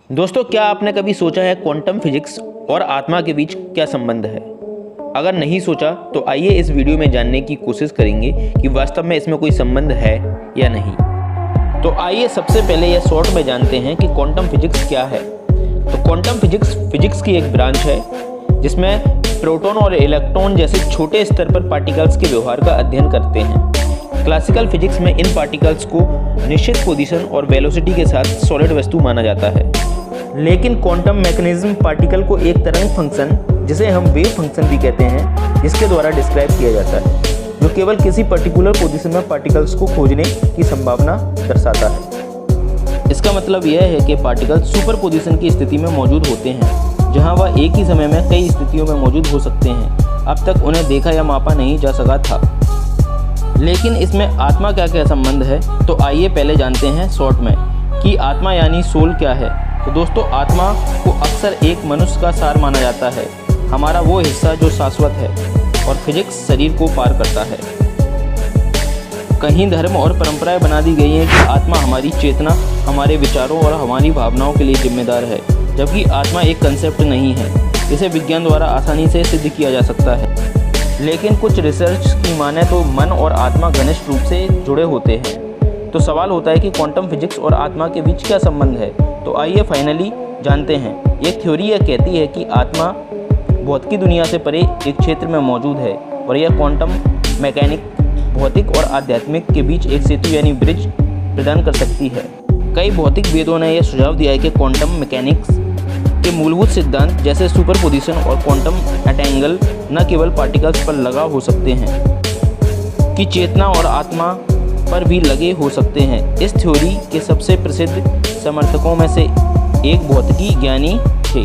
दोस्तों, क्या आपने कभी सोचा है क्वांटम फिजिक्स और आत्मा के बीच क्या संबंध है? अगर नहीं सोचा तो आइए इस वीडियो में जानने की कोशिश करेंगे कि वास्तव में इसमें कोई संबंध है या नहीं। तो आइए सबसे पहले यह शॉर्ट में जानते हैं कि क्वांटम फिजिक्स क्या है। तो क्वांटम फिजिक्स की एक ब्रांच है जिसमें प्रोटॉन और इलेक्ट्रॉन जैसे छोटे स्तर पर पार्टिकल्स के व्यवहार का अध्ययन करते हैं। क्लासिकल फिजिक्स में इन पार्टिकल्स को निश्चित पोजीशन और वेलोसिटी के साथ सॉलिड वस्तु माना जाता है, लेकिन क्वांटम मैकेनिज्म पार्टिकल को एक तरंग फंक्शन, जिसे हम वेव फंक्शन भी कहते हैं, जिसके द्वारा डिस्क्राइब किया जाता है, जो केवल किसी पर्टिकुलर पोजीशन में पार्टिकल्स को खोजने की संभावना दर्शाता है। इसका मतलब यह है कि पार्टिकल सुपर पोजीशन की स्थिति में मौजूद होते हैं, जहां वह एक ही समय में कई स्थितियों में मौजूद हो सकते हैं। अब तक उन्हें देखा या मापा नहीं जा सका था। लेकिन इसमें आत्मा का क्या संबंध है? तो आइए पहले जानते हैं शॉर्ट में कि आत्मा यानी सोल क्या है। तो दोस्तों, आत्मा को अक्सर एक मनुष्य का सार माना जाता है, हमारा वो हिस्सा जो शाश्वत है और फिजिक्स शरीर को पार करता है। कहीं धर्म और परंपराएं बना दी गई हैं कि आत्मा हमारी चेतना, हमारे विचारों और हमारी भावनाओं के लिए जिम्मेदार है, जबकि आत्मा एक कंसेप्ट नहीं है। इसे विज्ञान द्वारा आसानी से सिद्ध किया जा सकता है, लेकिन कुछ रिसर्च की माने तो मन और आत्मा घनिष्ठ रूप से जुड़े होते हैं। तो सवाल होता है कि क्वांटम फिजिक्स और आत्मा के बीच क्या संबंध है। तो आइए फाइनली जानते हैं। एक थ्योरी यह कहती है कि आत्मा भौतिकी दुनिया से परे एक क्षेत्र में मौजूद है और यह क्वांटम मैकेनिक भौतिक और आध्यात्मिक के बीच एक सेतु यानी ब्रिज प्रदान कर सकती है। कई भौतिक वेदों ने यह सुझाव दिया है कि क्वांटम मैकेनिक्स के मूलभूत सिद्धांत जैसे सुपरपोजिशन और क्वांटम एंटेंगल न केवल पार्टिकल्स पर लगा हो सकते हैं कि चेतना और आत्मा पर भी लगे हो सकते हैं। इस थ्योरी के सबसे प्रसिद्ध समर्थकों में से एक भौतिकी ज्ञानी थे।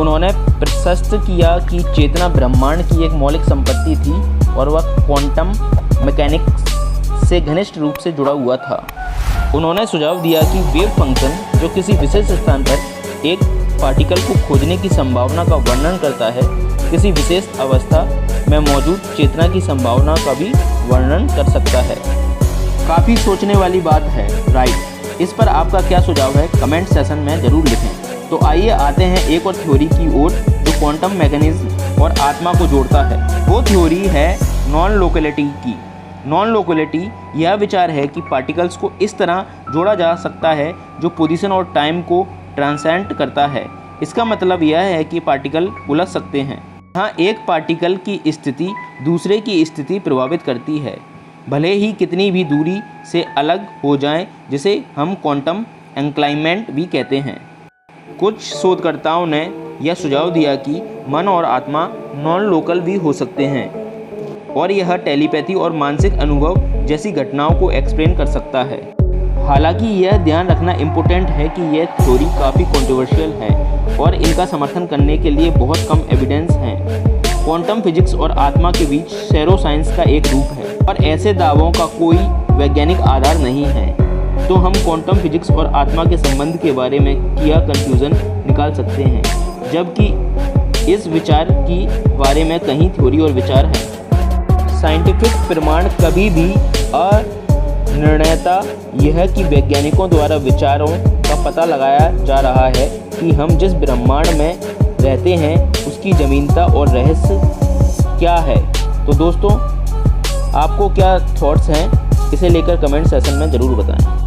उन्होंने प्रशस्त किया कि चेतना ब्रह्मांड की एक मौलिक संपत्ति थी और वह क्वांटम मैकेनिक्स से घनिष्ठ रूप से जुड़ा हुआ था। उन्होंने सुझाव दिया कि वेव फंक्शन, जो किसी विशेष स्थान पर एक पार्टिकल को खोजने की संभावना का वर्णन करता है, किसी विशेष अवस्था में मौजूद चेतना की संभावना का भी वर्णन कर सकता है। काफ़ी सोचने वाली बात है, राइट? इस पर आपका क्या सुझाव है? कमेंट सेशन में ज़रूर लिखें। तो आइए आते हैं एक और थ्योरी की ओर जो क्वांटम मैकेनिज्म और आत्मा को जोड़ता है। वो थ्योरी है नॉन लोकेलिटी की। नॉन लोकेलिटी यह विचार है कि पार्टिकल्स को इस तरह जोड़ा जा सकता है जो पोजीशन और टाइम को ट्रांसेंड करता है। इसका मतलब यह है कि पार्टिकल उलझ सकते हैं, जहाँ एक पार्टिकल की स्थिति दूसरे की स्थिति प्रभावित करती है, भले ही कितनी भी दूरी से अलग हो जाएं, जिसे हम क्वांटम एनक्लाइनमेंट भी कहते हैं। कुछ शोधकर्ताओं ने यह सुझाव दिया कि मन और आत्मा नॉन लोकल भी हो सकते हैं और यह टेलीपैथी और मानसिक अनुभव जैसी घटनाओं को एक्सप्लेन कर सकता है। हालांकि यह ध्यान रखना इम्पोर्टेंट है कि यह थ्योरी काफ़ी कंट्रोवर्शियल है और इनका समर्थन करने के लिए बहुत कम एविडेंस हैं। क्वांटम फिजिक्स और आत्मा के बीच सैरो साइंस का एक रूप है और ऐसे दावों का कोई वैज्ञानिक आधार नहीं है। तो हम क्वांटम फिजिक्स और आत्मा के संबंध के बारे में किया कंफ्यूजन निकाल सकते हैं, जबकि इस विचार की बारे में कहीं थ्योरी और विचार हैं। साइंटिफिक प्रमाण कभी भी निर्णयता यह कि वैज्ञानिकों द्वारा विचारों का पता लगाया जा रहा है कि हम जिस ब्रह्मांड में रहते हैं उसकी जमीनता और रहस्य क्या है। तो दोस्तों, आपको क्या थॉट्स हैं, इसे लेकर कमेंट सेशन में ज़रूर बताएं।